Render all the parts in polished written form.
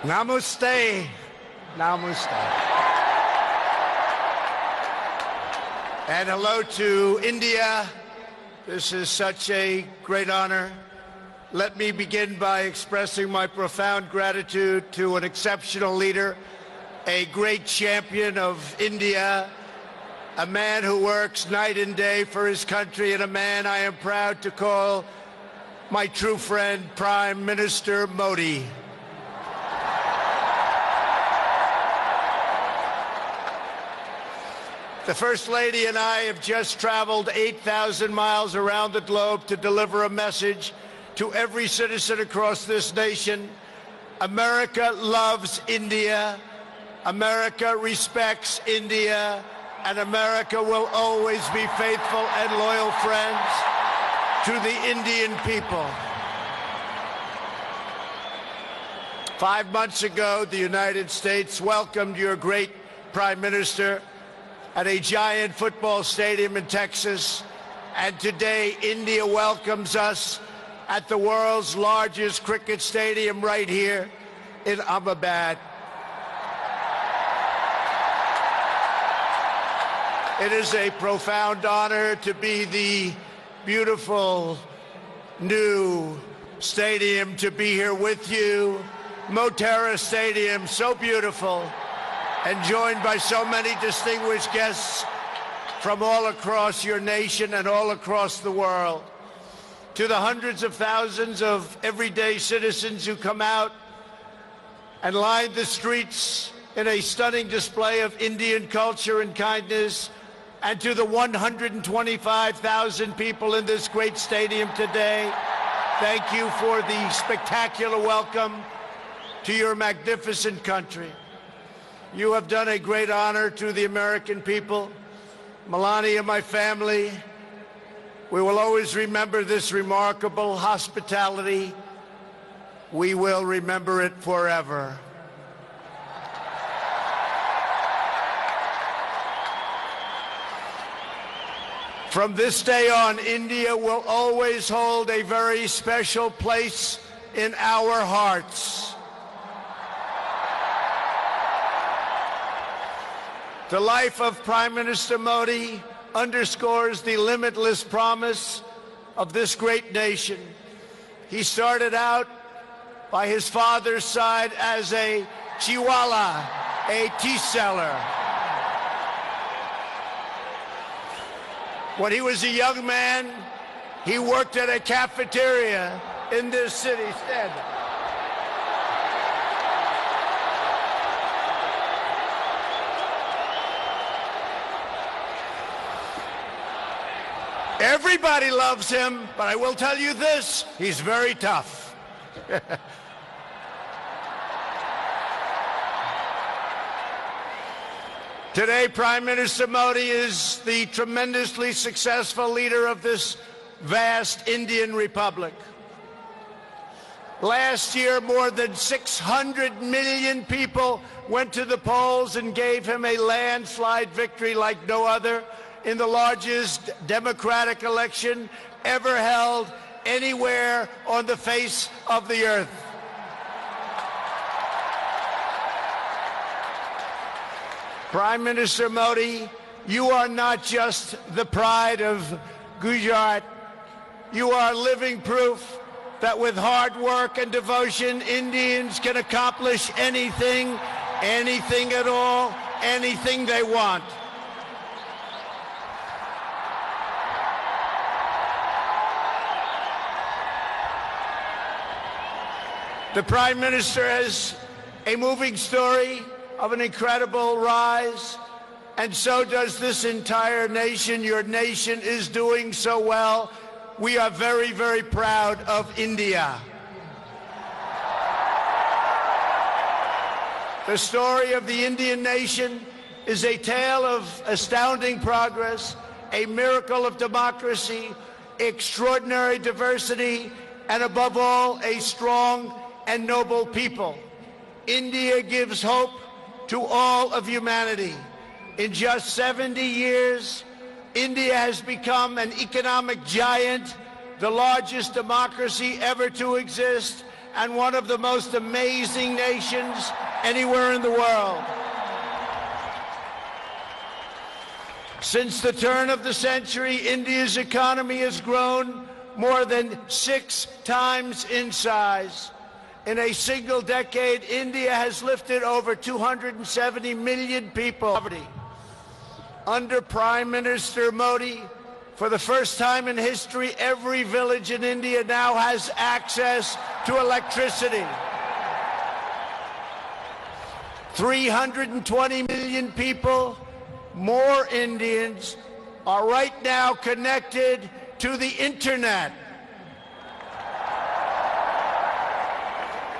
Namaste. Namaste. And hello to India. This is such a great honor. Let me begin by expressing my profound gratitude to an exceptional leader, a great champion of India, a man who works night and day for his country, and a man I am proud to call my true friend, Prime Minister Modi. The First Lady and I have just traveled 8,000 miles around the globe to deliver a message to every citizen across this nation. America loves India, America respects India, and America will always be faithful and loyal friends to the Indian people. 5 months ago, the United States welcomed your great Prime Minister at a giant football stadium in Texas, and today India welcomes us at the world's largest cricket stadium right here in Ahmedabad. It is a profound honor to be the beautiful new stadium, to be here with you. Motera Stadium, so beautiful, and joined by so many distinguished guests from all across your nation and all across the world. To the hundreds of thousands of everyday citizens who come out and line the streets in a stunning display of Indian culture and kindness, and to the 125,000 people in this great stadium today, thank you for the spectacular welcome to your magnificent country. You have done a great honor to the American people. Melania, my family, we will always remember this remarkable hospitality. We will remember it forever. From this day on, India will always hold a very special place in our hearts. The life of Prime Minister Modi underscores the limitless promise of this great nation. He started out by his father's side as a chiwala, a tea seller. When he was a young man, he worked at a cafeteria in this city instead. Everybody loves him, but I will tell you this, he's very tough. Today, Prime Minister Modi is the tremendously successful leader of this vast Indian Republic. Last year, more than 600 million people went to the polls and gave him a landslide victory like no other in the largest democratic election ever held anywhere on the face of the earth. Prime Minister Modi, you are not just the pride of Gujarat. You are living proof that with hard work and devotion, Indians can accomplish anything, anything at all, anything they want. The Prime Minister has a moving story of an incredible rise, and so does this entire nation. Your nation is doing so well. We are very, very proud of India. The story of the Indian nation is a tale of astounding progress, a miracle of democracy, extraordinary diversity, and above all, a strong and noble people. India gives hope to all of humanity. In just 70 years, India has become an economic giant, the largest democracy ever to exist, and one of the most amazing nations anywhere in the world. Since the turn of the century, India's economy has grown more than 6 times in size. In a single decade, India has lifted over 270 million people out of poverty. Under Prime Minister Modi, for the first time in history, every village in India now has access to electricity. 320 million people, more Indians, are right now connected to the internet.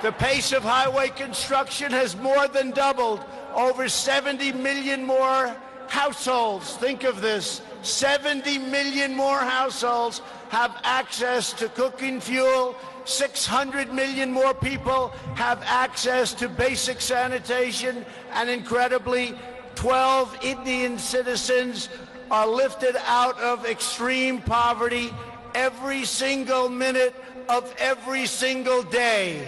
The pace of highway construction has more than doubled. Over 70 million more households, think of this, 70 million more households have access to cooking fuel. 600 million more people have access to basic sanitation. And incredibly, 12 Indian citizens are lifted out of extreme poverty every single minute of every single day.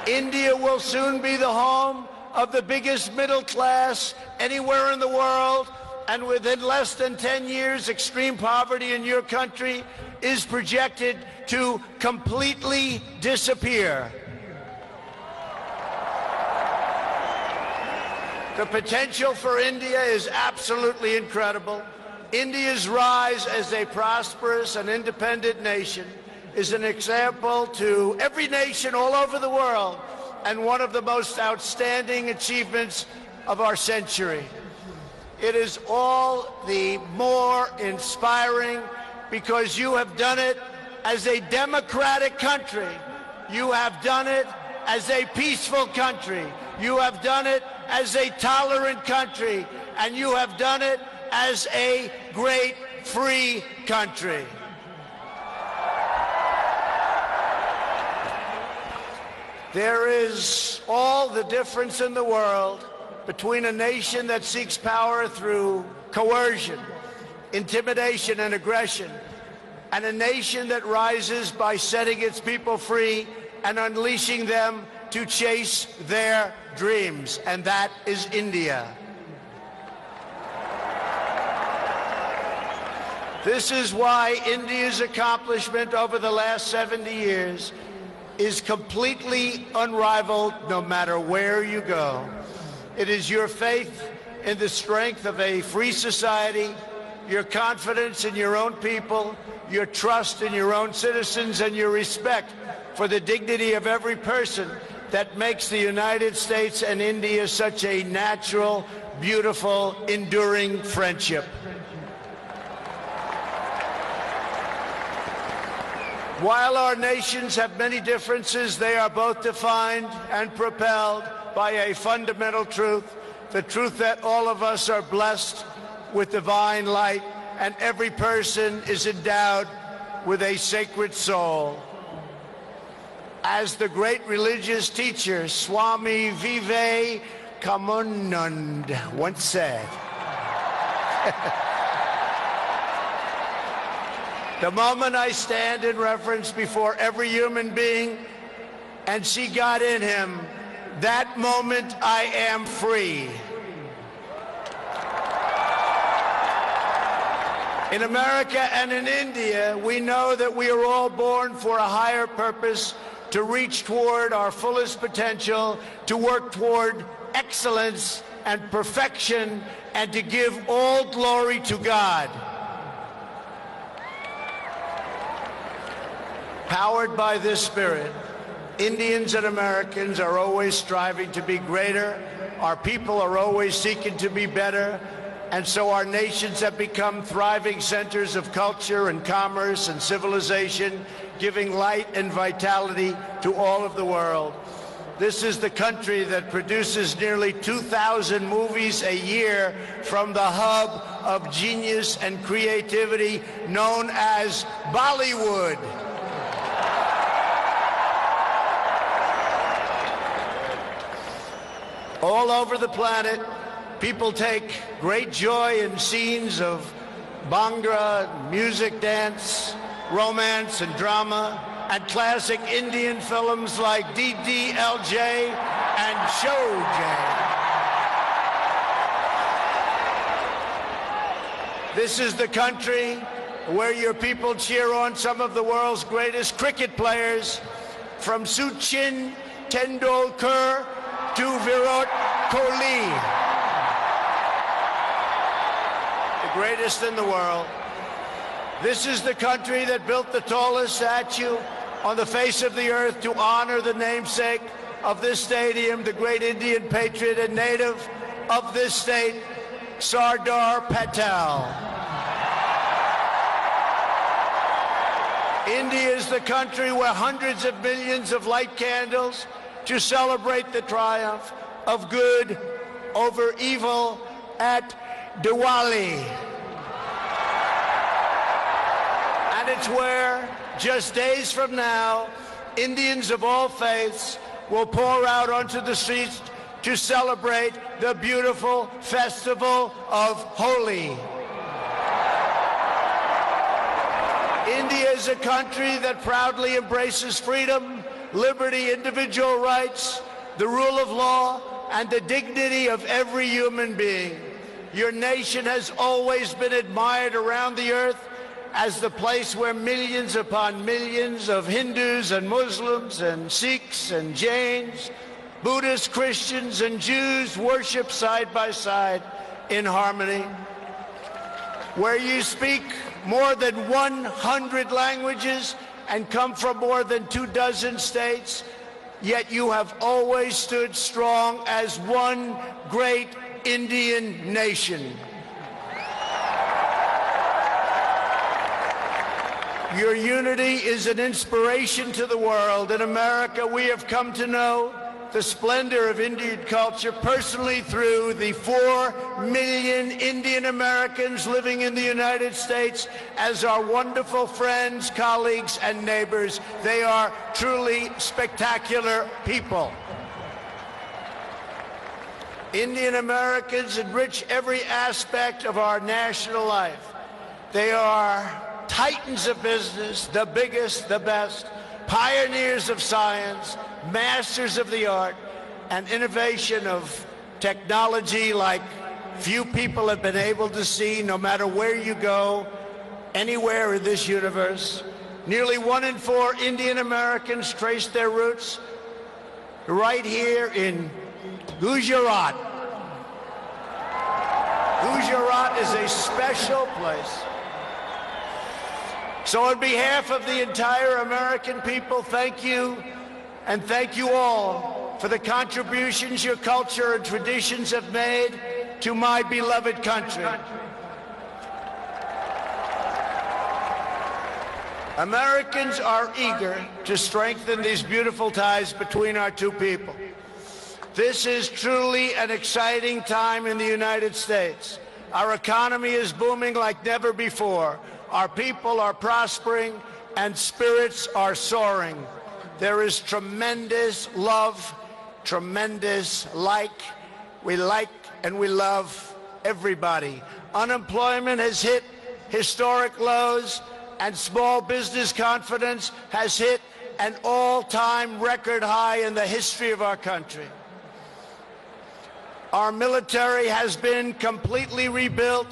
India will soon be the home of the biggest middle class anywhere in the world, and within less than 10 years, extreme poverty in your country is projected to completely disappear. The potential for India is absolutely incredible. India's rise as a prosperous and independent nation is an example to every nation all over the world, and one of the most outstanding achievements of our century. It is all the more inspiring because you have done it as a democratic country. You have done it as a peaceful country. You have done it as a tolerant country. And you have done it as a great free country. There is all the difference in the world between a nation that seeks power through coercion, intimidation, and aggression, and a nation that rises by setting its people free and unleashing them to chase their dreams, and that is India. This is why India's accomplishment over the last 70 years is completely unrivaled no matter where you go. It is your faith in the strength of a free society, your confidence in your own people, your trust in your own citizens, and your respect for the dignity of every person that makes the United States and India such a natural, beautiful, enduring friendship. While our nations have many differences, they are both defined and propelled by a fundamental truth, the truth that all of us are blessed with divine light and every person is endowed with a sacred soul. As the great religious teacher Swami Vivekananda once said, the moment I stand in reverence before every human being and see God in him, that moment I am free. In America and in India, we know that we are all born for a higher purpose, to reach toward our fullest potential, to work toward excellence and perfection, and to give all glory to God. Powered by this spirit, Indians and Americans are always striving to be greater. Our people are always seeking to be better. And so our nations have become thriving centers of culture and commerce and civilization, giving light and vitality to all of the world. This is the country that produces nearly 2,000 movies a year from the hub of genius and creativity known as Bollywood. All over the planet, people take great joy in scenes of Bhangra, music, dance, romance and drama, and classic Indian films like DDLJ and Showjay. This is the country where your people cheer on some of the world's greatest cricket players, from Sachin Tendulkar to Virat Kohli, the greatest in the world. This is the country that built the tallest statue on the face of the earth to honor the namesake of this stadium, the great Indian patriot and native of this state, Sardar Patel. India is the country where hundreds of millions of light candles to celebrate the triumph of good over evil at Diwali. And it's where, just days from now, Indians of all faiths will pour out onto the streets to celebrate the beautiful festival of Holi. India is a country that proudly embraces freedom, liberty, individual rights, the rule of law, and the dignity of every human being. Your nation has always been admired around the earth as the place where millions upon millions of Hindus and Muslims and Sikhs and Jains, Buddhists, Christians, and Jews worship side by side in harmony, where you speak more than 100 languages and come from more than 24 states, yet you have always stood strong as one great Indian nation. Your unity is an inspiration to the world. In America, we have come to know the splendor of Indian culture personally through the 4 million Indian Americans living in the United States as our wonderful friends, colleagues, and neighbors. They are truly spectacular people. Indian Americans enrich every aspect of our national life. They are titans of business, the biggest, the best, pioneers of science, masters of the art, and innovation of technology like few people have been able to see, no matter where you go, anywhere in this universe. Nearly 1 in 4 Indian Americans trace their roots right here in Gujarat. Gujarat is a special place. So on behalf of the entire American people, thank you, and thank you all for the contributions your culture and traditions have made to my beloved country. Americans are eager to strengthen these beautiful ties between our two people. This is truly an exciting time in the United States. Our economy is booming like never before. Our people are prospering and spirits are soaring. There is tremendous love, tremendous we like and we love everybody. Unemployment has hit historic lows, and small business confidence has hit an all-time record high in the history of our country. Our military has been completely rebuilt.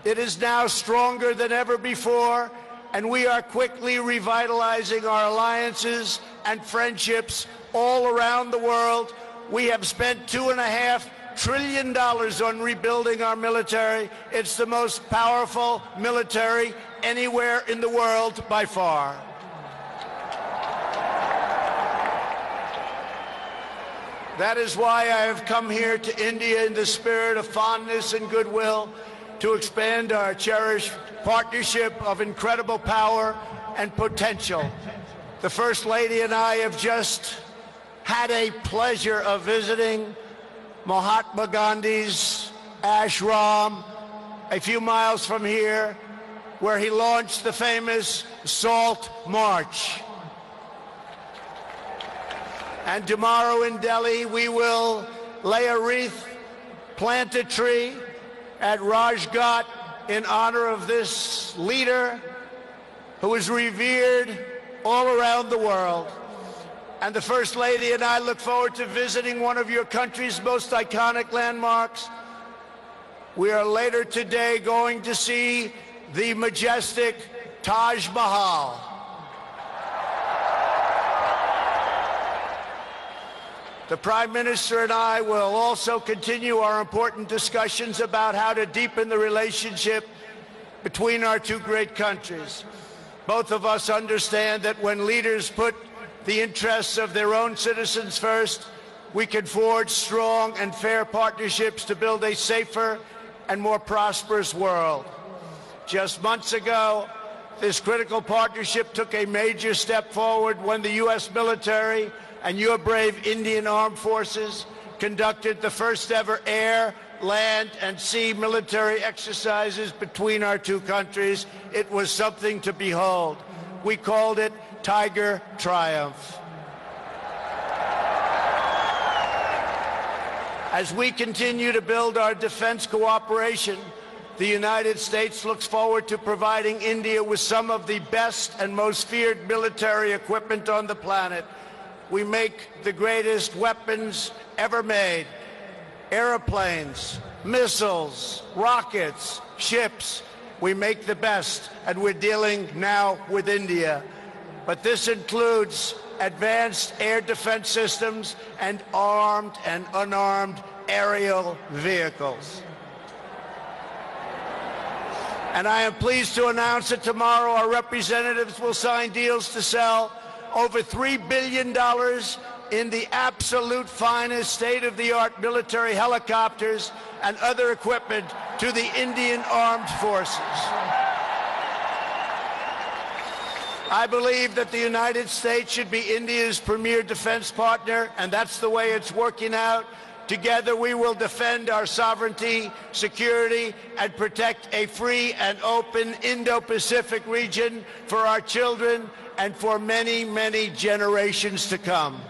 It is now stronger than ever before, and we are quickly revitalizing our alliances and friendships all around the world. We have spent $2.5 trillion on rebuilding our military. It's the most powerful military anywhere in the world by far. That is why I have come here to India in the spirit of fondness and goodwill to expand our cherished partnership of incredible power and potential. The First Lady and I have just had a pleasure of visiting Mahatma Gandhi's ashram a few miles from here, where he launched the famous Salt March. And tomorrow in Delhi, we will lay a wreath, plant a tree at Rajghat in honor of this leader who is revered all around the world. And the First Lady and I look forward to visiting one of your country's most iconic landmarks. We are later today going to see the majestic Taj Mahal. The Prime Minister and I will also continue our important discussions about how to deepen the relationship between our two great countries. Both of us understand that when leaders put the interests of their own citizens first, we can forge strong and fair partnerships to build a safer and more prosperous world. Just months ago, this critical partnership took a major step forward when the U.S. military and your brave Indian Armed Forces conducted the first ever air, land, and sea military exercises between our two countries. It was something to behold. We called it Tiger Triumph. As we continue to build our defense cooperation, the United States looks forward to providing India with some of the best and most feared military equipment on the planet. We make the greatest weapons ever made: airplanes, missiles, rockets, ships. We make the best, and we're dealing now with India. But this includes advanced air defense systems and armed and unarmed aerial vehicles. And I am pleased to announce that tomorrow our representatives will sign deals to sell over $3 billion in the absolute finest state-of-the-art military helicopters and other equipment to the Indian Armed Forces. I believe that the United States should be India's premier defense partner, and that's the way it's working out. Together we will defend our sovereignty, security, and protect a free and open Indo-Pacific region for our children and for many, many generations to come.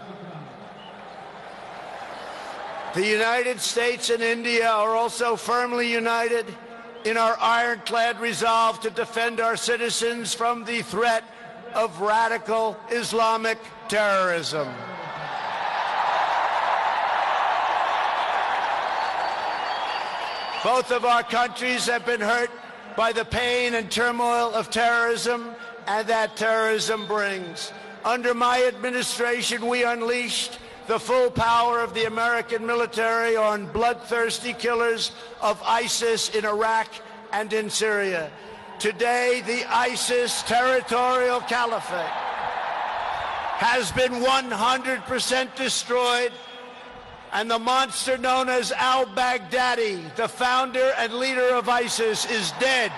The United States and India are also firmly united in our ironclad resolve to defend our citizens from the threat of radical Islamic terrorism. Both of our countries have been hurt by the pain and turmoil of terrorism and that terrorism brings. Under my administration, we unleashed the full power of the American military on bloodthirsty killers of ISIS in Iraq and in Syria. Today, the ISIS territorial caliphate has been 100% destroyed, and the monster known as al-Baghdadi, the founder and leader of ISIS, is dead.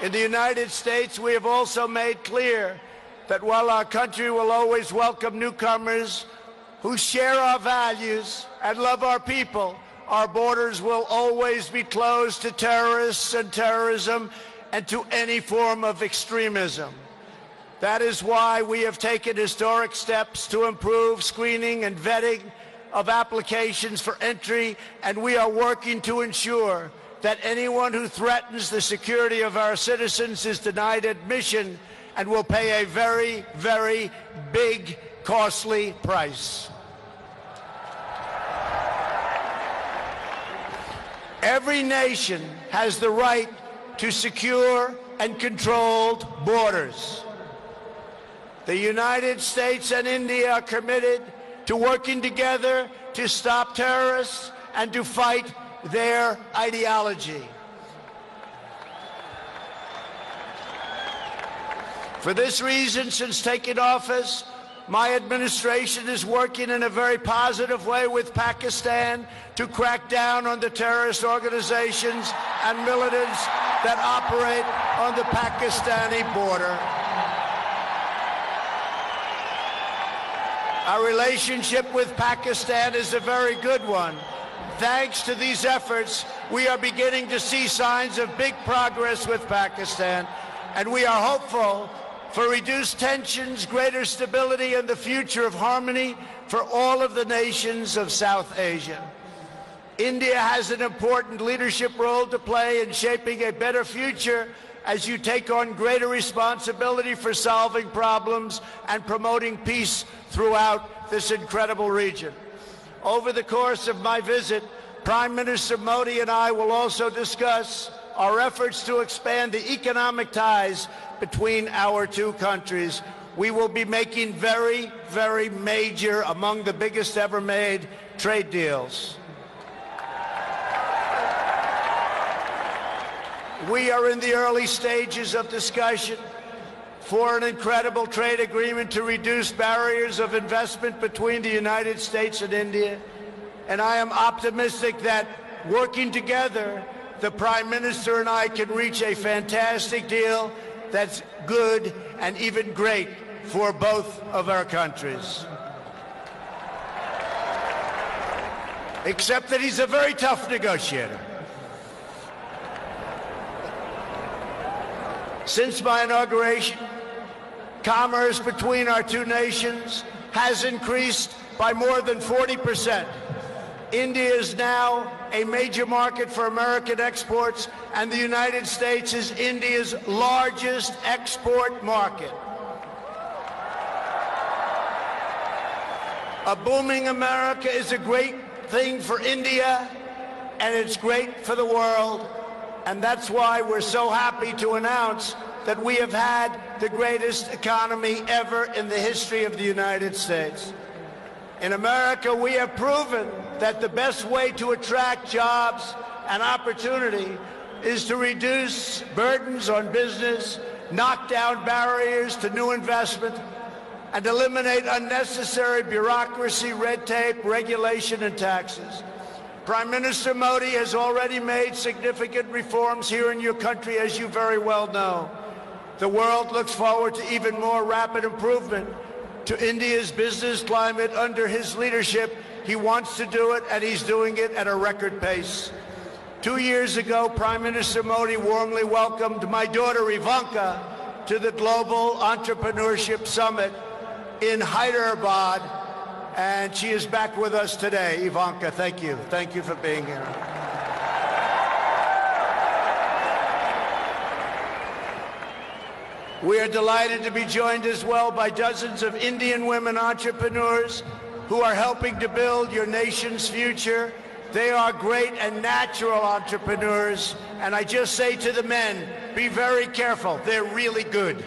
In the United States, we have also made clear that while our country will always welcome newcomers who share our values and love our people, our borders will always be closed to terrorists and terrorism and to any form of extremism. That is why we have taken historic steps to improve screening and vetting of applications for entry, and we are working to ensure that anyone who threatens the security of our citizens is denied admission and will pay a very, very big, costly price. Every nation has the right to secure and controlled borders. The United States and India are committed to working together to stop terrorists and to fight their ideology. For this reason, since taking office, my administration is working in a very positive way with Pakistan to crack down on the terrorist organizations and militants that operate on the Pakistani border. Our relationship with Pakistan is a very good one. Thanks to these efforts, we are beginning to see signs of big progress with Pakistan, and we are hopeful for reduced tensions, greater stability, and the future of harmony for all of the nations of South Asia. India has an important leadership role to play in shaping a better future as you take on greater responsibility for solving problems and promoting peace throughout this incredible region. Over the course of my visit, Prime Minister Modi and I will also discuss our efforts to expand the economic ties between our two countries. We will be making very, very major, among the biggest ever made, trade deals. We are in the early stages of discussion for an incredible trade agreement to reduce barriers of investment between the United States and India. And I am optimistic that working together, the Prime Minister and I can reach a fantastic deal that's good and even great for both of our countries. Except that he's a very tough negotiator. Since my inauguration, commerce between our two nations has increased by more than 40%. India is now a major market for American exports, and the United States is India's largest export market. A booming America is a great thing for India, and it's great for the world. And that's why we're so happy to announce that we have had the greatest economy ever in the history of the United States. In America, we have proven that the best way to attract jobs and opportunity is to reduce burdens on business, knock down barriers to new investment, and eliminate unnecessary bureaucracy, red tape, regulation, and taxes. Prime Minister Modi has already made significant reforms here in your country, as you very well know. The world looks forward to even more rapid improvement to India's business climate under his leadership. He wants to do it, and he's doing it at a record pace. 2 years ago, Prime Minister Modi warmly welcomed my daughter Ivanka to the Global Entrepreneurship Summit in Hyderabad, and she is back with us today. Ivanka, thank you. Thank you for being here. We are delighted to be joined as well by dozens of Indian women entrepreneurs who are helping to build your nation's future. They are great and natural entrepreneurs, and I just say to the men, be very careful. They're really good.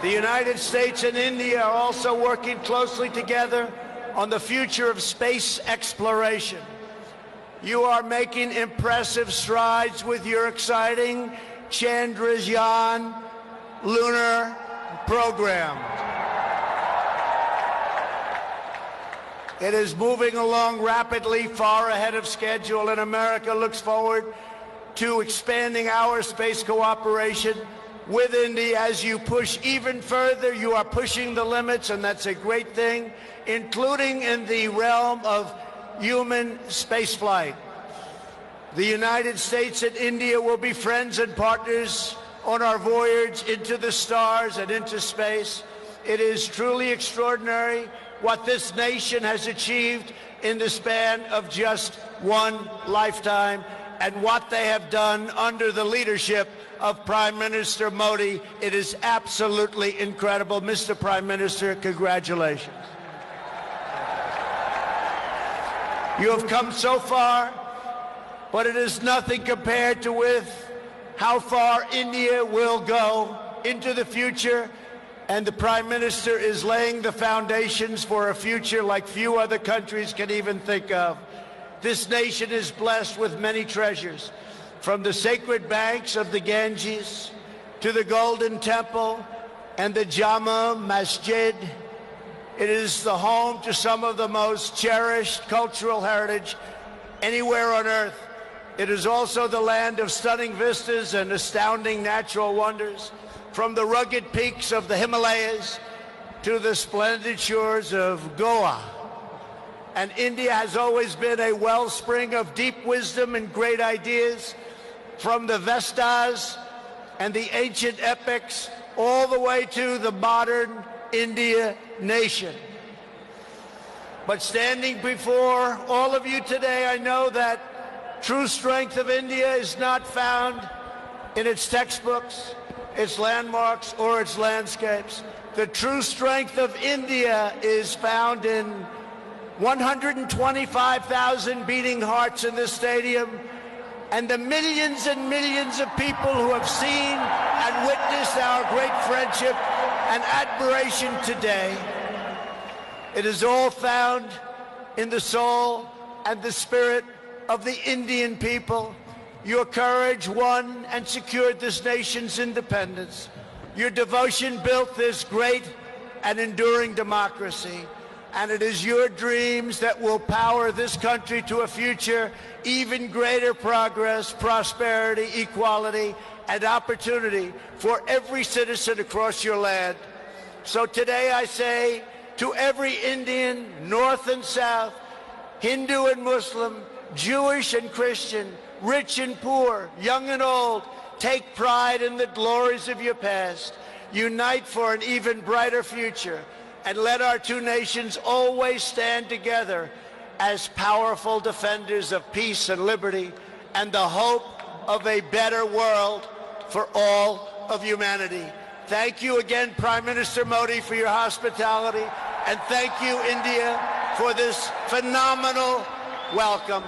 The United States and India are also working closely together on the future of space exploration. You are making impressive strides with your exciting Chandrayaan lunar program. It is moving along rapidly, far ahead of schedule, and America looks forward to expanding our space cooperation with India. As you push even further, you are pushing the limits, and that's a great thing, including in the realm of human spaceflight. The United States and India will be friends and partners on our voyage into the stars and into space. It is truly extraordinary what this nation has achieved in the span of just one lifetime, and what they have done under the leadership of Prime Minister Modi. It is absolutely incredible. Mr. Prime Minister, congratulations. You have come so far, but it is nothing compared to with how far India will go into the future, and the Prime Minister is laying the foundations for a future like few other countries can even think of. This nation is blessed with many treasures, from the sacred banks of the Ganges to the Golden Temple and the Jama Masjid. It is the home to some of the most cherished cultural heritage anywhere on earth. It is also the land of stunning vistas and astounding natural wonders, from the rugged peaks of the Himalayas to the splendid shores of Goa. And India has always been a wellspring of deep wisdom and great ideas, from the Vestas and the ancient epics all the way to the modern India nation. But standing before all of you today, I know that true strength of India is not found in its textbooks, its landmarks, or its landscapes. The true strength of India is found in 125,000 beating hearts in this stadium, and the millions and millions of people who have seen and witnessed our great friendship and admiration today. It is all found in the soul and the spirit of the Indian people. Your courage won and secured this nation's independence. Your devotion built this great and enduring democracy. And it is your dreams that will power this country to a future, even greater progress, prosperity, equality, and opportunity for every citizen across your land. So today I say to every Indian, North and South, Hindu and Muslim, Jewish and Christian, rich and poor, young and old, take pride in the glories of your past. Unite for an even brighter future. And let our two nations always stand together as powerful defenders of peace and liberty and the hope of a better world for all of humanity. Thank you again, Prime Minister Modi, for your hospitality, and thank you, India, for this phenomenal welcome.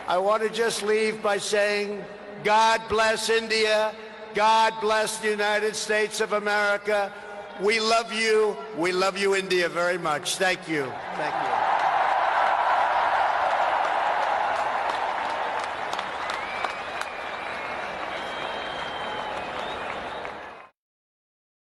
I want to just leave by saying, God bless India, God bless the United States of America. We love you, India, very much. Thank you. Thank you.